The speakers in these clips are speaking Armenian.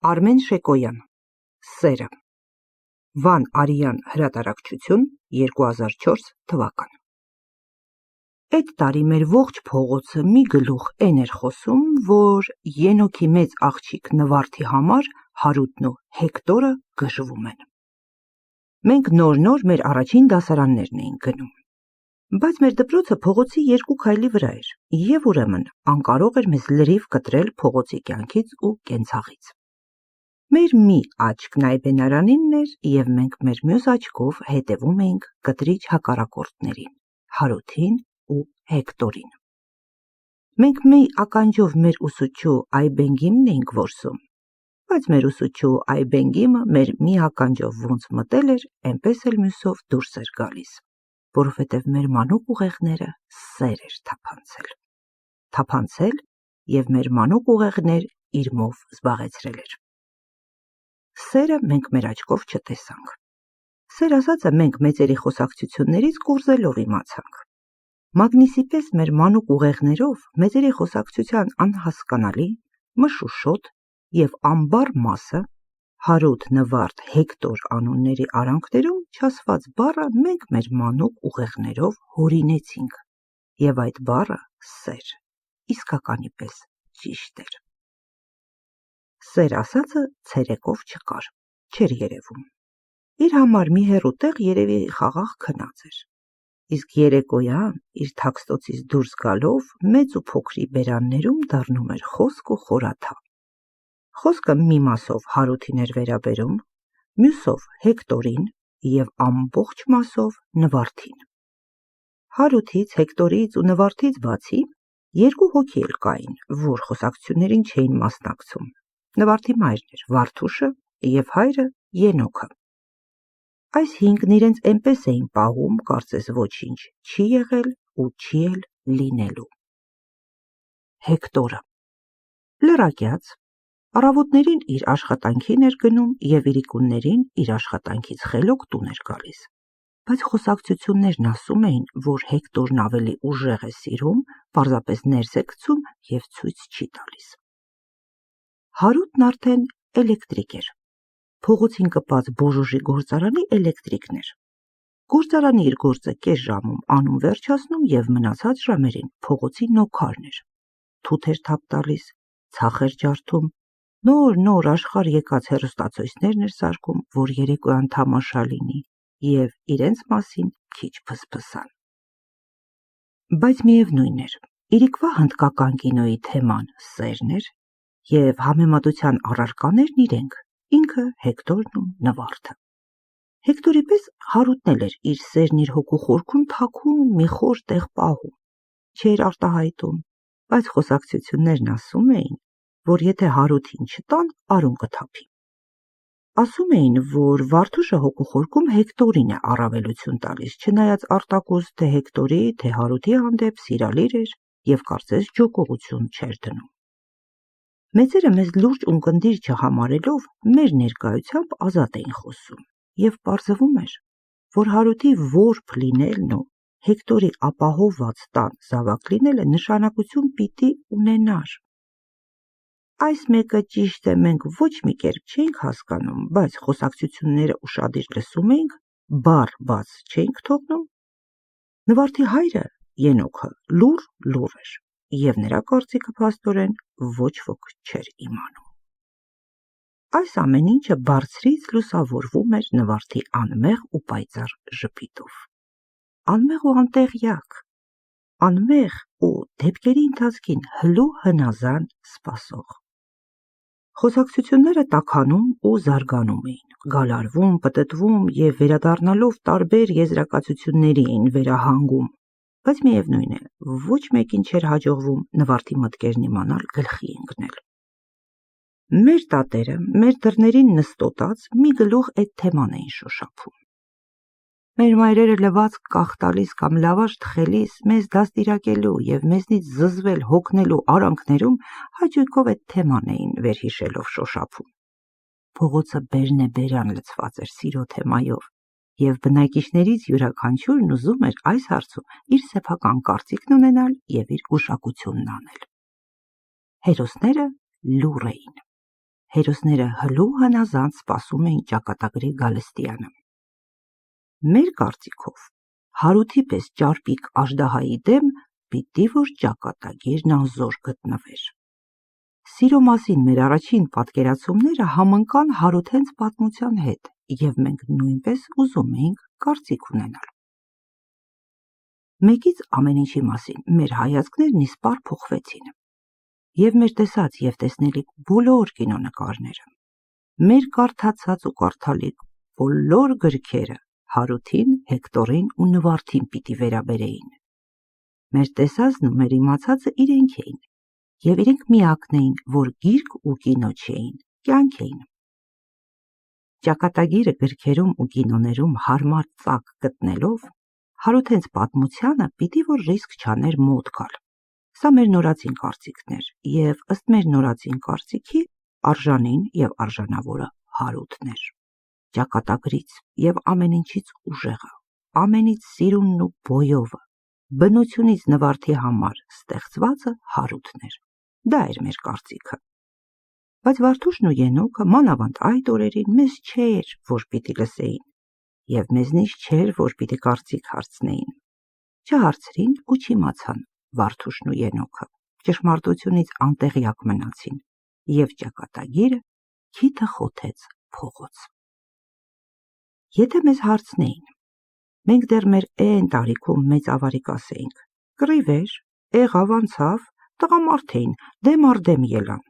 Արմեն Շեկոյան, Սերը, Վան Արյան հրատարակչություն, 2004 թվական։ Այդ տարի մեր ողջ փողոցը մի գլուխ էն էր խոսում, որ Ենոքի մեծ աղջիկ Նվարդի համար Հարութն ու Հեկտորը գժվում են։ Մենք նոր մեր առաջին դասարաններն էինք գնում, բայց մեր դպրոցը փողոցի 2 քայլի վրա էր, եւ ուրեմն անկարող էր մեզ լրիվ կտրել փողոցի կյանքից ու կենցաղից։ Մեր մի աչքն այբենարանինն էր, եւ մենք մեր մյուս աչքով հետևում էինք կտրիչ հակառակորդներին, Հարութին ու Հեկտորին։ Մենք մի ականջով մեր ուսուցչու Այբենգիմն էինք որսում, բայց մեր ուսուցչու Այբենգիմը մեր մի ականջով ոնց մտել էր, այնպես էլ մյուսով դուրս էր գալիս, որովհետև մեր մանուկ ուղեղները սեր էր թափանցել եւ մեր մանուկ ուղեղներ իրմով զբաղեցրել էր։ Սերը մենք մեր աչքով չտեսանք։ Սեր ասածը մենք մեծերի խոսակցություններից կորզելով իմացանք։ Մագնիսի պես մեր մանուկ ուղեղներով մեծերի խոսակցության անհասկանալի, մշուշոտ եւ ամբար մասը Հարութ, Նվարդ, Հեկտոր անունների արանքներում չասված բառը մենք մեր մանուկ ուղեղներով հորինեցինք, եւ այդ բառը սեր, իսկականի պես ճիշտ էր։ Սեր ասածը ցերեկով չկար, չէր երևում։ Իր համար մի հեռու տեղ երևի խաղաղ քնած էր։ Իսկ երեկոյան իր թաքստոցից դուրս գալով մեծ ու փոքրի բերաններում դառնում էր խոսք ու խորաթա։ Խոսքը մի մասով Հարութին էր վերաբերում, մյուսով Հեկտորին եւ ամբողջ մասով Նվարդին։ Հարութից, Հեկտորից ու Նվարդից բացի 2 հոգի էլ կային, որ խոսակցություններին չէին մասնակցում։ Նվարդի մայրն էր Վարդուշը եւ հայրը Ենոքը։ Այս 5-ն իրենց այնպես էին պահում, կարծես ոչինչ չի եղել ու չի էլ լինելու։ Հեկտորը լրակյաց, առավոտներին իր աշխատանքին էր գնում եւ իրիկուններին իր աշխատանքից խելոք տուն էր գալիս, բայց խոսակցություններն ասում էին, որ Հեկտորն ավելի ուժեղ է սիրում, պարզապես ներս է գցում եւ ցույց չի տալիս։ Հարութն արդեն էլեկտրիկ էր, փողոցին կպած բոժոժի գործարանի էլեկտրիկն էր։ Գործարանի իր գործը կես ժամում անում վերջացնում եւ մնացած ժամերին փողոցի նոքարն էր։ Թութ էր թափ տալիս, ցախ էր ջարդում, նոր աշխարհ եկած հեռուստացույցներն էր սարքում, որ երեկոյան թամաշա լինի եւ իրենց մասին քիչ փսփսան։ Բայց միևնույն էր, իրիկվա հնդկական կինոյի թեման սերն էր եւ համեմատության առարկաներն իրենք, ինքը Հեկտորն ու Նվարդը։ Հեկտորի պես Հարութն էլ էր իր սերն իր հոգու խորքում թաքուն մի խոր տեղ պահում, չէր արտահայտում, բայց խոսակցություններն ասում էին, որ եթե Հարութին չտան, արուն կթափի։ Ասում էին, որ Վարդուշը հոգու խորքում Հեկտորին է առավելություն տալիս, չնայած արտակոս թե Հեկտորի, թե Հարութի հանդեպ սիրալիր էր եւ կարծես ջոկողություն չէր դնում։ Մեծերը մեզ լուրջ ունկնդիր չհամարելով մեր ներկայությամբ ազատ էին խոսում եւ պարզվում էր, որ Հարութի որբ լինելն ու Հեկտորի ապահովված տան զավակ լինելը նշանակություն պիտի ունենար։ Այս մեկը ճիշտ է մենք ոչ մի կերպ չէինք հասկանում, բայց խոսակցությունները ուշադիր լսում էինք, բառ բաց չէինք թողնում։ Նվարդի հայրը Ենոքը լուր էր եւ նրա կարծիքը փաստորեն ոչ ոք չէր իմանում։ Այս ամեն ինչը բարձրից լուսավորվում էր Նվարդի անմեղ ու պայծառ ժպիտով։ Անմեղ ու անտեղյակ, անմեղ ու դեպքերի ընթացքին հլու հնազան սպասող։ Խոսակցությունները տաքանում ու զարգանում էին, գալարվում, պտտվում եւ վերադառնալով տարբեր եզրակացությունների էին վերահանգում, բայց միևնույն է, ոչ մեկին չէր հաջողվում Նվարդի մտքերն իմանալ գլխի ընկնել։ Մեր տատերը մեր դռներին նստոտած մի գլուխ այդ թեման էին շոշափում։ Մեր մայրերը լվացք կախ տալիս կամ լավաշ թխելիս մեզ դաստիարակելու եւ մեզնից զզվել հոգնելու արանքներում հաճույքով այդ թեման էին վերհիշելով շոշափում։ Փողոցը բերնեբերան լցված էր սիրո թեմայով եւ բնակիչներից յուրաքանչյուրն ուզում էր այս հարցում իր սեփական կարծիքն ունենալ եւ իր գուշակությունն անել։ Հերոսները լուռ էին։ հերոսները հլու հնազանդ սպասում էին ճակատագրի գալստյանը։ Մեր կարծիքով, Հարութի պես ճարպիկ աժդահայի դեմ պիտի որ ճակատագիրն անզոր գտնվեր։ Սիրո մասին մեր առաջին պատկերացումները համընկան Հարութենց պատմության հետ, և մենք նույնպես ուզում էինք կարծիք ունենալ։ Մեկից ամեն ինչի մասին մեր հայացքներն իսպառ փոխվեցին, և մեր տեսած և տեսնելիք բոլոր կինոնկարները, մեր կարդացած ու կարդալիք բոլոր գրքերը Հարութին, Հեկտորին ու Նվարդին պիտի վերաբերեին։ Մեր տեսածն ու մեր իմացածը իրենք էին, և իրենք միակն էին, որ գիրք ու կինո չէին, կյանք էին։ Ճակատագիրը գրքերում ու կինոներում հարմար ծակ գտնելով, Հարութենց պատմությանը պիտի որ ռիսկ չաներ մոտ գալ։ Սա մեր նորածին կարծիքն էր, և ըստ մեր նորածին կարծիքի արժանին և արժանավորը Հարութն էր։ Ճակատագրից և ամեն ինչից ուժեղը, ամենից սիրունն ու բոյովը, բնությունից Նվարդի համար ստեղծվածը Հարութն էր։ Դա էր մեր կարծիքը։ Բայց Վարդուշն ու Ենոքը մանավանդ այդ օրերին մեզ չէր, որ պիտի լսեին, և մեզնից չէր, որ պիտի կարծիք հարցնեին։ Չհարցրին ու չիմացան Վարդուշն ու Ենոքը, ճշմարտությունից անտեղյակ մնացին, և ճակատագիրը քիթը խոթեց փողոց։ Եթե մեզ հարցնեին, մենք դեռ մեր էն տարիքում մեծ ավարի կասեինք. կռիվ էր, եղավ անցավ, տղամարդ էին, դեմ առ դեմ ելան։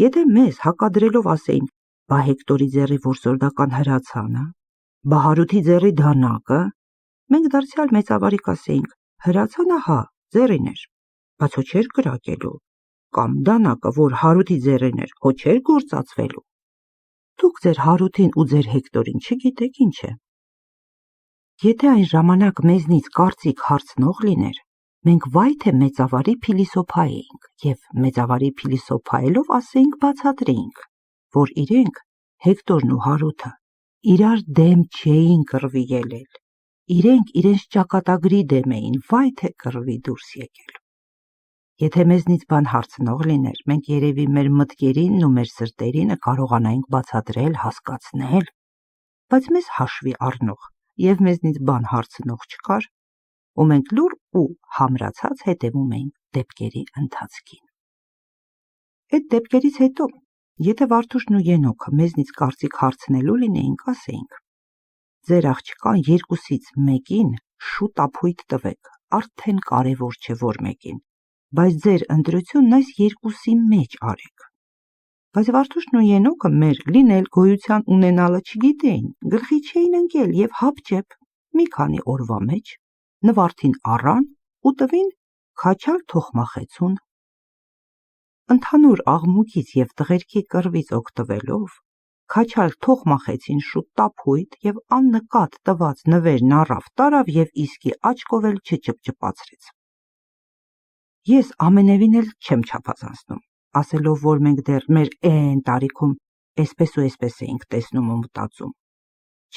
Եթե մեզ հակադրելով ասեին, բա Հեկտորի ձեռի որսորդական հրացանը, բա Հարութի ձեռի դանակը, մենք դարձյալ մեծ ավարի կասեինք, հրացանը հա, ձեռին էր, բայց հո չէր կրակելու, կամ դանակը, որ Հարութի ձեռին էր, հո չէր գործածվելու։ Դուք ձեր Հարութին ու ձեր Հեկտորին չգիտեք ինչ է։ Եթե այն ժամանակ մեզնից կարծիք հարցնող լիներ, մենք վայ թե մեծավարի փիլիսոփա էինք, և մեծավարի փիլիսոփայելով ասեինք բացատրեինք, որ իրենք, Հեկտորն ու Հարութը, իրար դեմ չէին կռվի ելել, իրենք իրենց ճակատագրի դեմ էին, վայ թե կռվի դուրս եկել։ Եթե մեզնից բան հարցնող լիներ, մենք երևի մեր մտքերինն ու մեր սրտերինը կարողանայինք բացատրել, հասկացնել, բայց մեզ հաշվի առնող և մեզնից բան հարցնող չկար, ու մենք լուռ ու համրացած հետևում էինք դեպքերի ընթացքին։ Այդ դեպքերից հետո, եթե Վարդուշն ու Ենոքը մեզնից կարծիք հարցնելու լինեին, կասեինք. ձեր աղջկան երկուսից մեկին շուտ ապույտ տվեք, արդեն կարևոր չէ որ մեկին, բայց ձեր ընտրությունն այս երկուսի մեջ արեք։ Բայց Վարդուշն ու Ենոքը մեր լինել գոյության ունենալը չգիտեին, գլխի չէին ընկել և հապճեպ մի քանի օրվա մեջ Նվարդին առան ու տվին քաչալ թոխմախեցուն։ Ընդհանուր աղմուկից և տղերքի կռվից օգտվելով, քաչալ թոխմախեցին շուտ տափույտ և աննկատ տված նվերն առավ տարավ և իսկի աչքով էլ չճպճպացրեց։ Ես ամենևին էլ չեմ չափազանցնում, ասելով, որ մենք դեռ մեր էն տարիքում էսպես ու էսպես էինք տեսնում ու մտածում։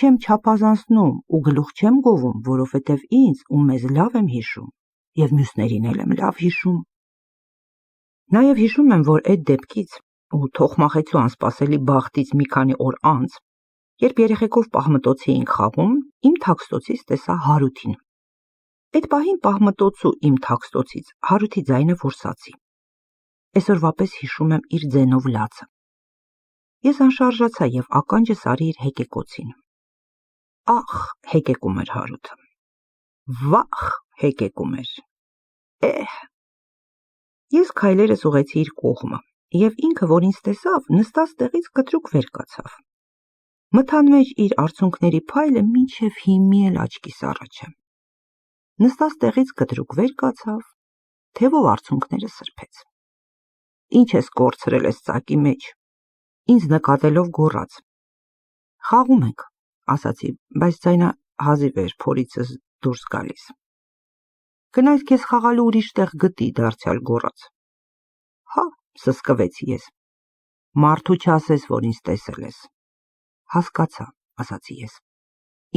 Չեմ չափազանցնում ու գլուխ չեմ գովում, որովհետև ինձ ու մեզ լավ եմ հիշում, և մյուսներին էլ եմ լավ հիշում։ Նաև հիշում եմ, որ այդ դեպքից ու թոխմախեցու անսպասելի բախտից մի քանի օր անց, երբ երեխեքով պահմտոցի էինք խաղում, իմ թաքստոցից տեսա Հարութին։ Այդ պահին պահմտոցու իմ թաքստոցից Հարութի ձայնը որսացի։ Այսօրվա պես հիշում եմ իր ձենով լացը։ Ես անշարժացա և ականջս արի իր հեկեկոցին։ Ախ, հեկեկում էր Հարութը։ Վախ, հեկեկում էր։ Ես քայլերս ուղղեցի իր կողմը, և ինքը, որ ինձ տեսավ, նստած տեղից կտրուկ վեր կացավ։ Մթան մեջ իր արցունքների փայլը մինչև հիմի էլ աչքիս առաջ է։ Նստած տեղից կտրուկ վեր կացավ, թևով արցունքները սրբեց։ Ինչ ես կորցրել ես ծակի մեջ, ինձ նկատելով գոռաց։ Խաղում ենք, ասացի, բայց ձայնը հազիվ էր փորիցս դուրս գալիս։ Գնայս քեզ խաղալու ուրիշ տեղ գտի, դարձյալ գոռաց։ Հա, սսկվեցի ես։ Մարդու չասես, որ ինձ տեսել ես։ Հասկացա, ասացի ես։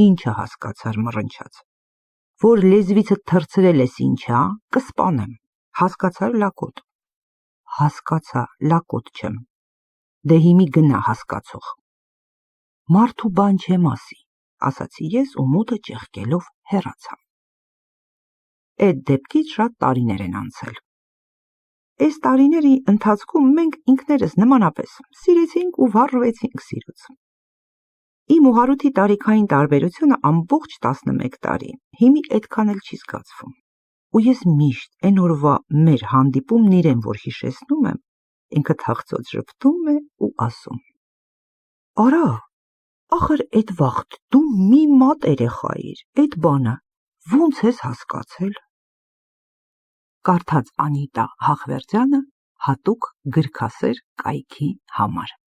Ինչը հասկացար, մռնչաց։ Որ լեզվիցդ թռցրել ես ինչ, հա, կսպանեմ։ Հասկացար, լակոտ։ Հասկացա, լակոտ չեմ։ Դե հիմի գնա հասկացող։ Մարդու բան չեմ ասի, ասացի ես ու մութը ճեղքելով հեռացա։ Այդ դեպքից շատ տարիներ են անցել։ Այս տարիների ընթացքում մենք ինքներս նմանապես սիրեցինք ու վառվեցինք սիրուց։ Իմ ու Հարութի տարիքային տարբերությունը ամբողջ 11 տարի, հիմի այդքան էլ չի զգացվում։ Ու ես միշտ այն օրվա մեր հանդիպումն իրեն որ հիշեցնում եմ, ինքը թախծոց ժպտում է ու ասում. Արա, ախր այդ վաղտ դու մի մատ երեխա էիր, այդ բանը ոնց ես հասկացել։ Կարդաց Անիտա Հախվերդյանը հատուկ գրքասեր կայքի համար։